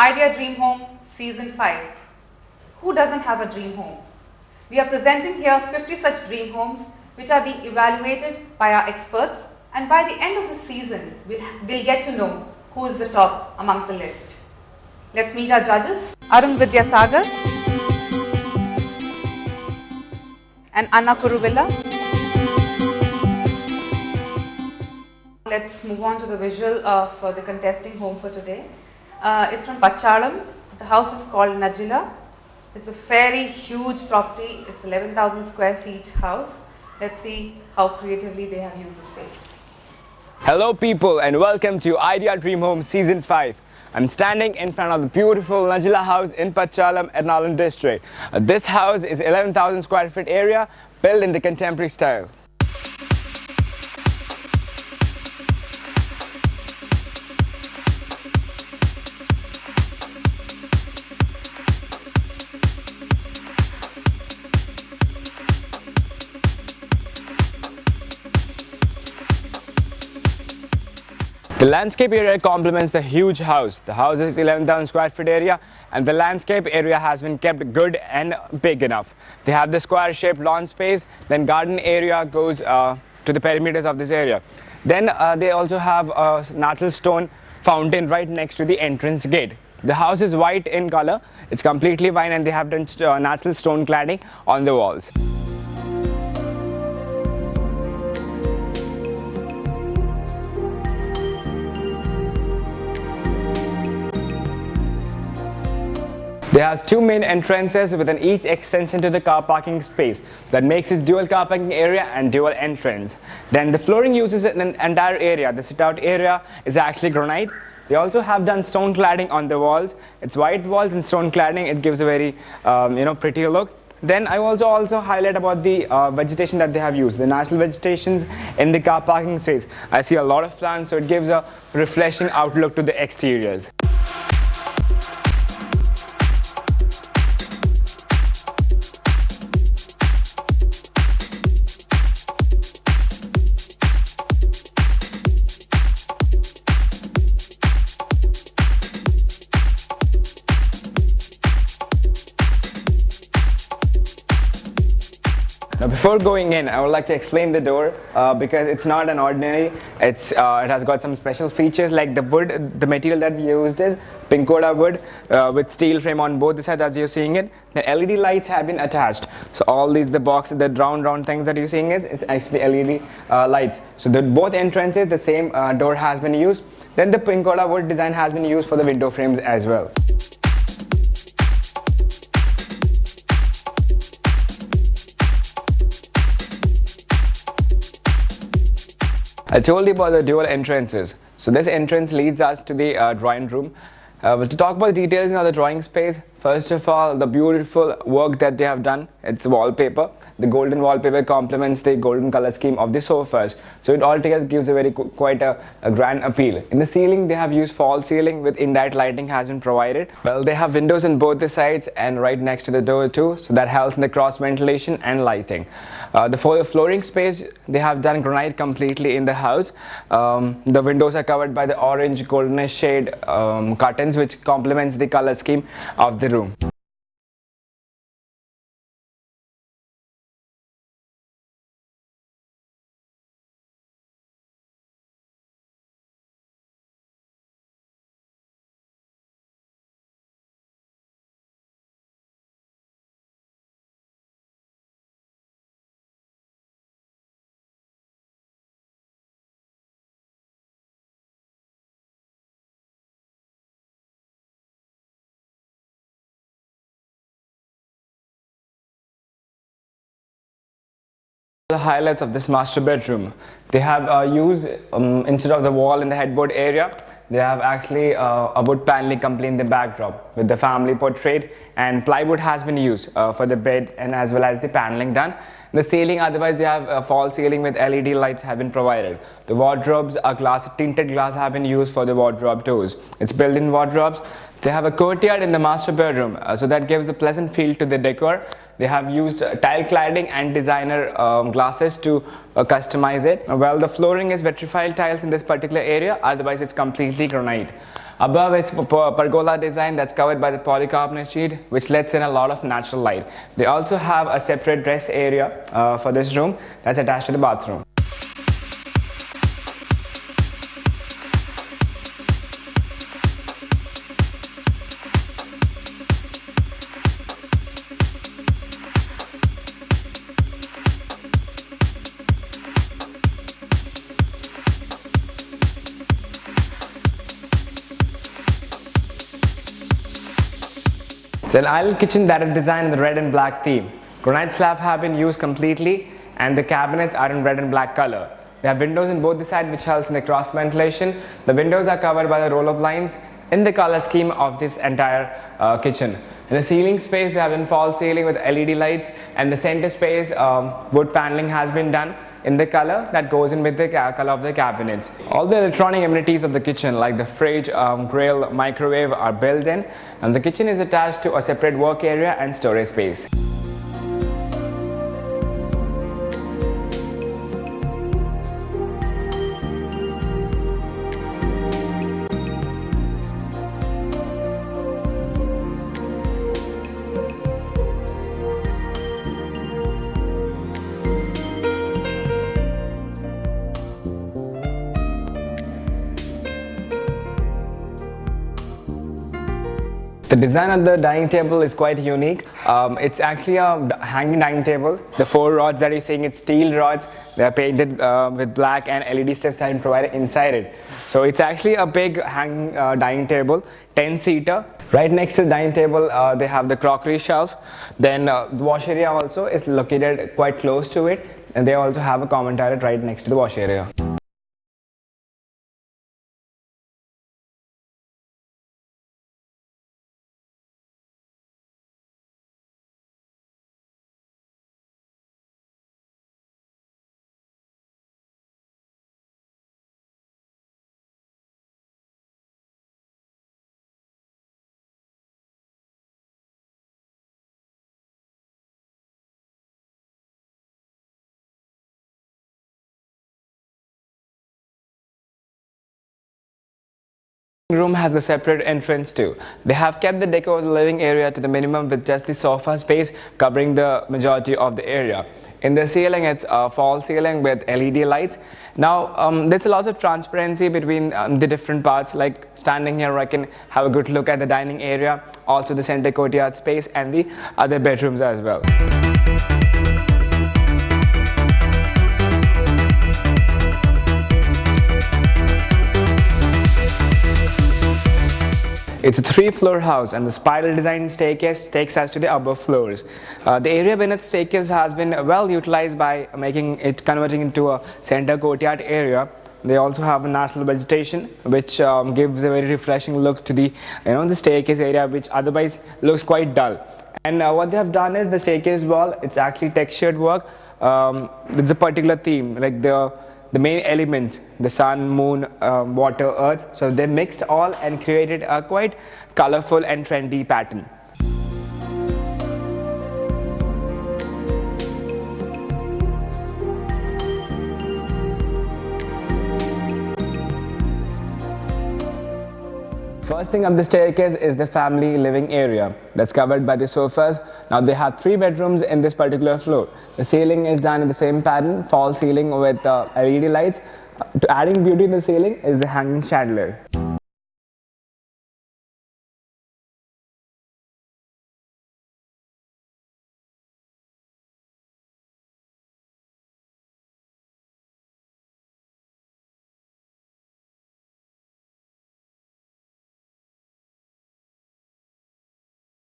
Idea Dream Home Season 5. Who doesn't have a dream home? We are presenting here 50 such dream homes which are being evaluated by our experts, and by the end of the season, we'll get to know who is the top amongst the list. Let's meet our judges. Arun Vidyasagar and Anna Kuruvilla. Let's move on to the visual of the contesting home for today. It's from Pachalam. The house is called Najila. It's a very huge property. It's 11,000 square feet house. Let's see how creatively they have used the space. Hello people, and welcome to Idea Dream Home Season 5. I'm standing in front of the beautiful Najila House in Pachalam, Ernakulam district. This house is 11,000 square feet area, built in the contemporary style. The landscape area complements the huge house. The house is 11,000 square feet area, and the landscape area has been kept good and big enough. They have the square shaped lawn space, then garden area goes to the perimeters of this area. Then they also have a natural stone fountain right next to the entrance gate. The house is white in color. It's completely white, and they have done natural stone cladding on the walls. They have two main entrances with each extension to the car parking space. That makes this dual car parking area and dual entrance. Then the flooring uses an entire area. The sit-out area is actually granite. They also have done stone cladding on the walls. It's white walls and stone cladding. It gives a very pretty look. Then I also highlight about the vegetation that they have used. The natural vegetations in the car parking space. I see a lot of plants, so it gives a refreshing outlook to the exteriors. Now, before going in, I would like to explain the door because it's not an ordinary. It has got some special features like the wood. The material that we used is pinkoda wood with steel frame on both the sides as you're seeing it. The LED lights have been attached. So all these, the round things that you're seeing is actually LED lights. So both entrances, the same door has been used. Then the pinkoda wood design has been used for the window frames as well. I told you about the dual entrances. So this entrance leads us to the drawing room. To talk about the details of the drawing space, first of all, the beautiful work that they have done. It's wallpaper. The golden wallpaper complements the golden color scheme of the sofas. So it altogether gives a quite a grand appeal. In the ceiling, they have used false ceiling with indirect lighting has been provided. Well, they have windows on both the sides and right next to the door too. So that helps in the cross ventilation and lighting. The flooring space, they have done granite completely in the house. The windows are covered by the orange goldenish shade curtains, which complements the color scheme of the room. The highlights of this master bedroom. They have used, instead of the wall in the headboard area, they have actually a wood paneling complete in the backdrop with the family portrait, and plywood has been used for the bed and as well as the paneling done. The ceiling, otherwise they have a false ceiling with LED lights have been provided. The wardrobes are tinted glass have been used for the wardrobe doors. It's built-in wardrobes. They have a courtyard in the master bedroom, so that gives a pleasant feel to the decor. They have used tile cladding and designer glasses to customize it. Well, the flooring is vitrified tiles in this particular area, otherwise it's completely granite. Above, it's pergola design that's covered by the polycarbonate sheet, which lets in a lot of natural light. They also have a separate dress area for this room that's attached to the bathroom. It's an island kitchen that is designed in the red and black theme. Granite slab have been used completely and the cabinets are in red and black color. They have windows in both the sides which helps in the cross ventilation. The windows are covered by the roll-up blinds in the color scheme of this entire kitchen. In the ceiling space, they have done false ceiling with LED lights, and the center space wood paneling has been done in the color that goes in with the color of the cabinets. All the electronic amenities of the kitchen like the fridge, grill, microwave are built in, and the kitchen is attached to a separate work area and storage space. The design of the dining table is quite unique. It's actually a hanging dining table. The 4 rods that you're seeing, it's steel rods. They are painted with black, and LED strips have been provided inside it. So it's actually a big hanging dining table, 10-seater. Right next to the dining table, they have the crockery shelf. Then the wash area also is located quite close to it, and they also have a common toilet right next to the wash area. Room has a separate entrance too. They have kept the decor of the living area to the minimum with just the sofa space covering the majority of the area. In the ceiling, it's a false ceiling with LED lights. Now, there's a lot of transparency between the different parts. Like standing here, I can have a good look at the dining area, also the center courtyard space and the other bedrooms as well. It's a 3-floor house, and the spiral design staircase takes us to the upper floors. The area beneath the staircase has been well utilized by converting into a center courtyard area. They also have a natural vegetation which gives a very refreshing look to the the staircase area, which otherwise looks quite dull. And what they have done is the staircase wall, it's actually textured work. It's a particular theme, like the main elements, the sun, moon, water, earth. So they mixed all and created a quite colorful and trendy pattern. First thing up the staircase is the family living area that's covered by the sofas. Now they have 3 bedrooms in this particular floor. The ceiling is done in the same pattern, false ceiling with LED lights. To adding beauty in the ceiling is the hanging chandelier.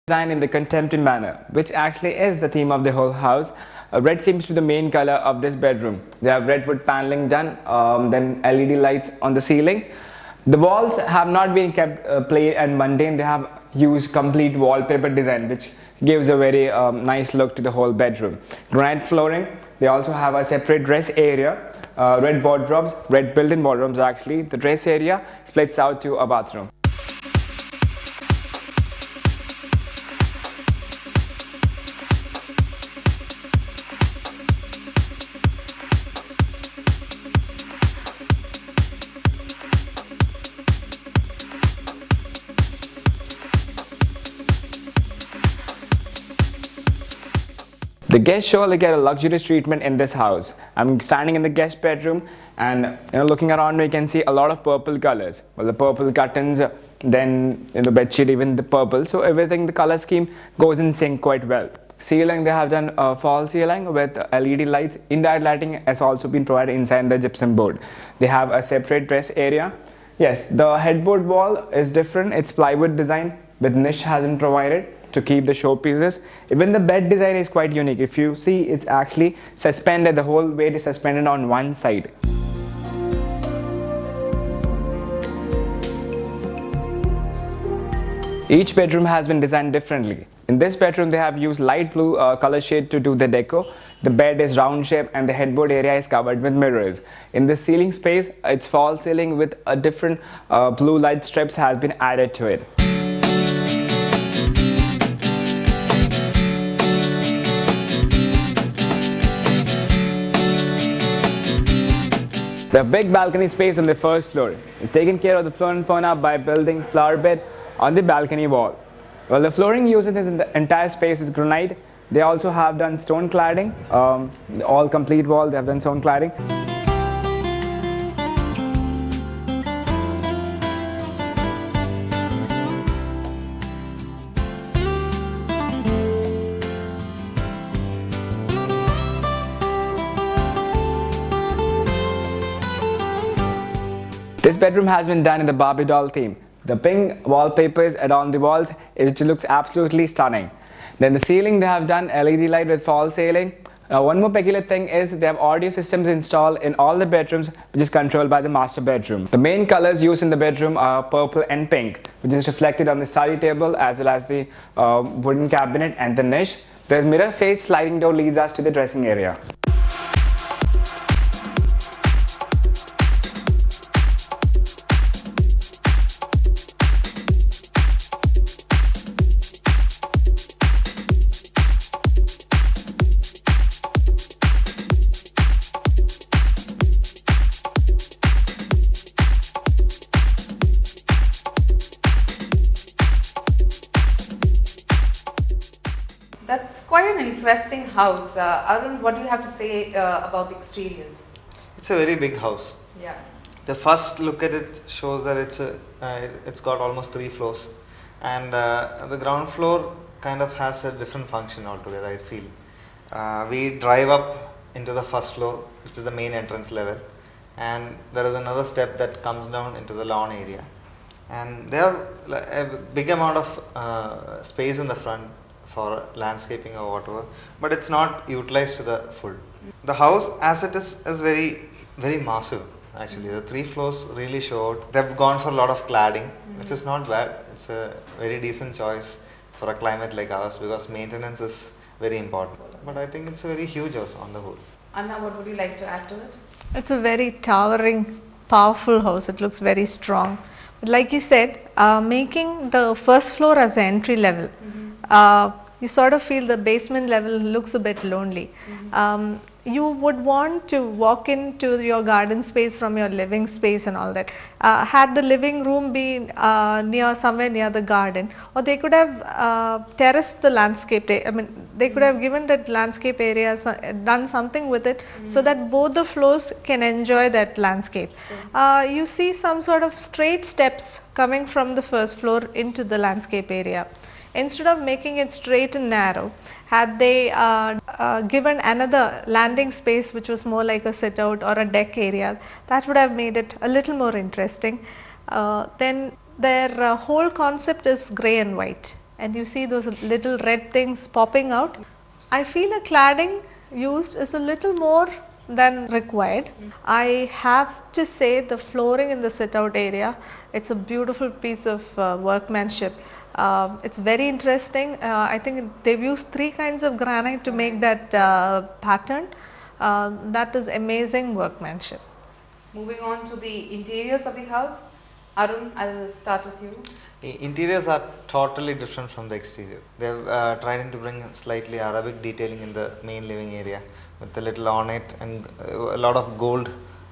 Design in the contemporary manner, which actually is the theme of the whole house. Red seems to be the main color of this bedroom. They have redwood paneling done, then LED lights on the ceiling. The walls have not been kept plain and mundane. They have used complete wallpaper design, which gives a very nice look to the whole bedroom. Granite flooring. They also have a separate dress area, red wardrobes, red built-in wardrobes actually. The dress area splits out to a bathroom. The guests surely get a luxurious treatment in this house. I'm standing in the guest bedroom and looking around me, you can see a lot of purple colors. Well, the purple curtains, then in the bed sheet even the purple. So everything, the color scheme goes in sync quite well. Ceiling, they have done a fall ceiling with LED lights. Indirect lighting has also been provided inside the gypsum board. They have a separate dress area. Yes, the headboard wall is different. It's plywood design with niche has been provided to keep the showpieces. Even the bed design is quite unique. If you see, it's actually suspended, the whole weight is suspended on one side. Each bedroom has been designed differently. In this bedroom, they have used light blue color shade to do the deco. The bed is round shape and the headboard area is covered with mirrors. In the ceiling space, it's fall ceiling with a different blue light strips has been added to it. The big balcony space on the first floor is taken care of the flora and fauna by building flower bed on the balcony wall. Well, the flooring used in this entire space is granite. They also have done stone cladding, all complete wall they have done stone cladding. This bedroom has been done in the Barbie doll theme. The pink wallpapers adorn the walls, which looks absolutely stunning. Then the ceiling, they have done LED light with fall ceiling. One more peculiar thing is they have audio systems installed in all the bedrooms, which is controlled by the master bedroom. The main colors used in the bedroom are purple and pink, which is reflected on the study table as well as the wooden cabinet and the niche. The mirror-faced sliding door leads us to the dressing area. That's quite an interesting house. Arun, what do you have to say about the exteriors? It's a very big house. Yeah. The first look at it shows that it's got almost 3 floors, and the ground floor kind of has a different function altogether, I feel. We drive up into the first floor, which is the main entrance level, and there is another step that comes down into the lawn area, and they have a big amount of space in the front for landscaping or whatever, but it's not utilized to the full. The house as it is very, very massive actually. The 3 floors really showed. They've gone for a lot of cladding, which is not bad. It's a very decent choice for a climate like ours because maintenance is very important. But I think it's a very huge house on the whole. Anna, what would you like to add to it? It's a very towering, powerful house. It looks very strong. But like you said, making the first floor as an entry level, you sort of feel the basement level looks a bit lonely. You would want to walk into your garden space from your living space and all that. Had the living room been somewhere near the garden, or they could have terraced the landscape. They could have given that landscape area, done something with it, so that both the floors can enjoy that landscape. You see some sort of straight steps coming from the first floor into the landscape area. Instead of making it straight and narrow, had they given another landing space which was more like a sit out or a deck area, that would have made it a little more interesting. Then their whole concept is grey and white, and you see those little red things popping out. I feel a cladding used is a little more than required. I have to say the flooring in the sit out area, it's a beautiful piece of workmanship. It's very interesting. I think they've used 3 kinds of granite to make that pattern. That is amazing workmanship. Moving on to the interiors of the house, Arun, I'll start with you. The interiors are totally different from the exterior. They've tried to bring slightly Arabic detailing in the main living area with a little ornate and a lot of gold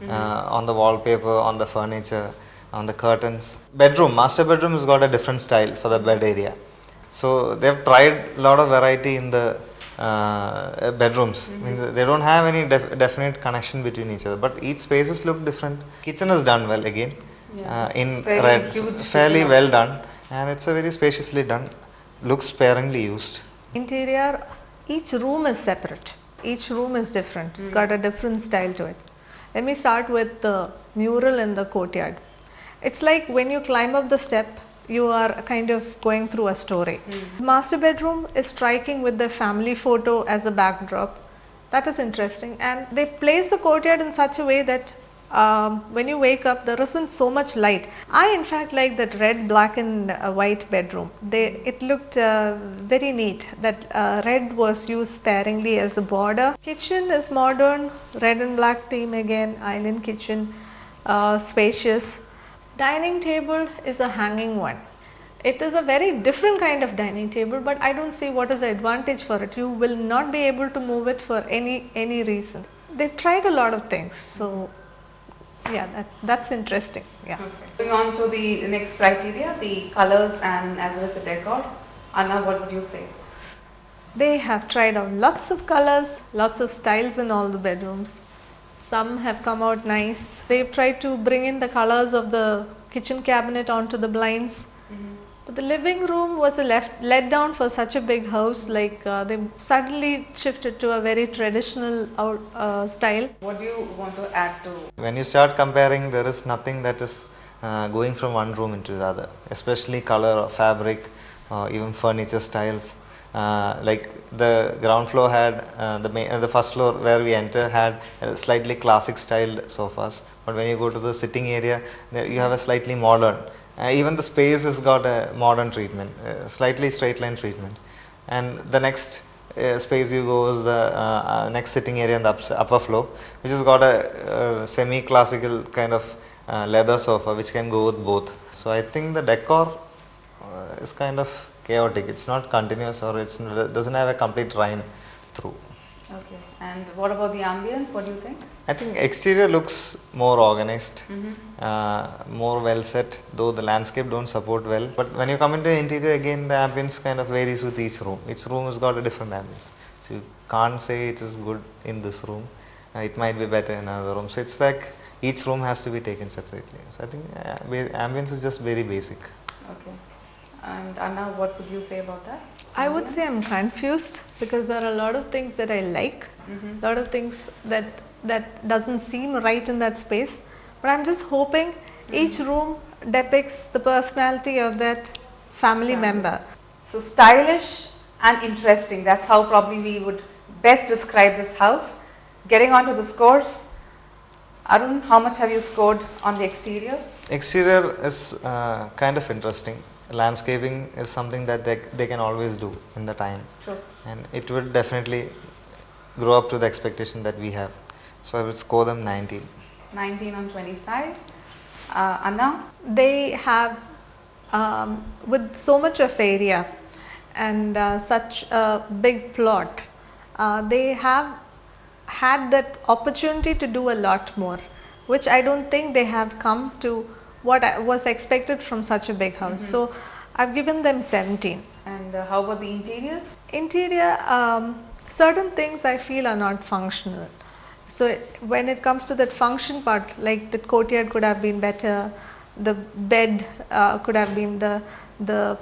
on the wallpaper, on the furniture, on the curtains. Master bedroom has got a different style for the bed area. So they've tried a lot of variety in the bedrooms. Means they don't have any definite connection between each other, but each spaces look different. Kitchen is done well again, in red, fairly well done, and it's a very spaciously done. Looks sparingly used. Interior, each room is separate. Each room is different. It's got a different style to it. Let me start with the mural in the courtyard. It's like when you climb up the step, you are kind of going through a story. Master bedroom is striking with the family photo as a backdrop. That is interesting, and they've placed the courtyard in such a way that when you wake up, there isn't so much light. I in fact like that red, black and white bedroom. It looked very neat. That red was used sparingly as a border. Kitchen is modern, red and black theme again, island kitchen, spacious. Dining table is a hanging one. It is a very different kind of dining table, but I don't see what is the advantage for it. You will not be able to move it for any reason. They've tried a lot of things, so yeah, that's interesting. Yeah. Okay. Going on to the next criteria, the colors and as well as the decor. Anna, what would you say? They have tried out lots of colors, lots of styles in all the bedrooms. Some have come out nice. They've tried to bring in the colors of the kitchen cabinet onto the blinds. But the living room was let down for such a big house. Like they suddenly shifted to a very traditional style. What do you want to add to? When you start comparing, there is nothing that is going from one room into the other, especially color, fabric, even furniture styles. Like the ground floor had the first floor where we enter had slightly classic style sofas, but when you go to the sitting area, you have a slightly modern. Even the space has got a modern treatment, slightly straight line treatment. And the next space you go is the next sitting area in the upper floor, which has got a semi-classical kind of leather sofa which can go with both. So I think the decor is kind of chaotic. It's not continuous, or it doesn't have a complete rhyme through. Okay. And what about the ambience? What do you think? I think exterior looks more organized, more well set, though the landscape don't support well. But when you come into the interior, again the ambience kind of varies with each room. Each room has got a different ambience. So you can't say it is good in this room. It might be better in another room. So it's like each room has to be taken separately. So I think ambience is just very basic. Okay. And Anna, what would you say about that? I would say I'm confused because there are a lot of things that I like, a lot of things that doesn't seem right in that space. But I'm just hoping each room depicts the personality of that family member. So stylish and interesting. That's how probably we would best describe this house. Getting on to the scores. Arun, how much have you scored on the exterior? Exterior is kind of interesting. Landscaping is something that they can always do in the time. True. And it would definitely grow up to the expectation that we have. So I would score them 19. 19 on 25. Anna? They have, with so much of area and such a big plot, they have had that opportunity to do a lot more, which I don't think they have come to what was expected from such a big house. So I've given them 17. And how about the interiors? Interior, certain things I feel are not functional. So when it comes to that function part, like the courtyard could have been better, the bed could have been the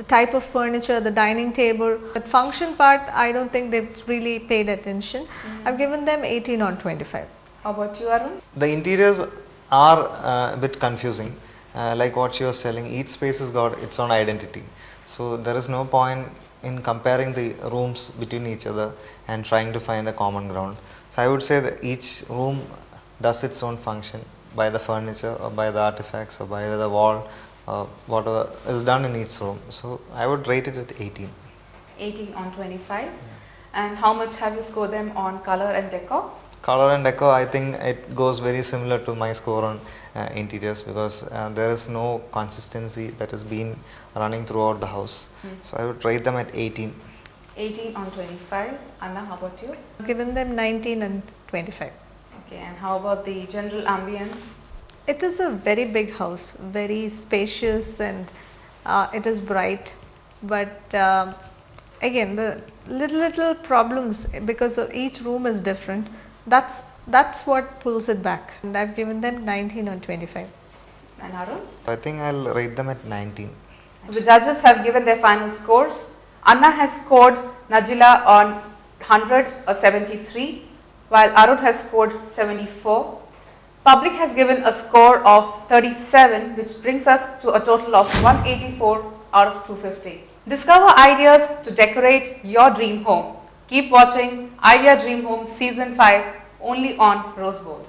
type of furniture, the dining table. That function part, I don't think they've really paid attention. I've given them 18 on 25. How about you, Arun? The interiors are a bit confusing. Like what she was telling, each space has got its own identity. So there is no point in comparing the rooms between each other and trying to find a common ground. So I would say that each room does its own function by the furniture or by the artifacts or by the wall, whatever is done in each room. So I would rate it at 18. 18 on 25. And how much have you scored them on color and decor? Color and decor, I think it goes very similar to my score on interiors, because there is no consistency that has been running throughout the house. So I would rate them at 18. 18 on 25. Anna, how about you? I've given them 19 and 25. Okay, and how about the general ambience? It is a very big house, very spacious, and it is bright. But again the little problems, because each room is different, that's what pulls it back, and I've given them 19 on 25. And Arun? I think I'll rate them at 19. The judges have given their final scores. Anna has scored Najila on 100 or 73, while Arun has scored 74. Public has given a score of 37, which brings us to a total of 184 out of 250. Discover ideas to decorate your dream home. Keep watching Idea Dream Home Season 5 only on Rose Bowl.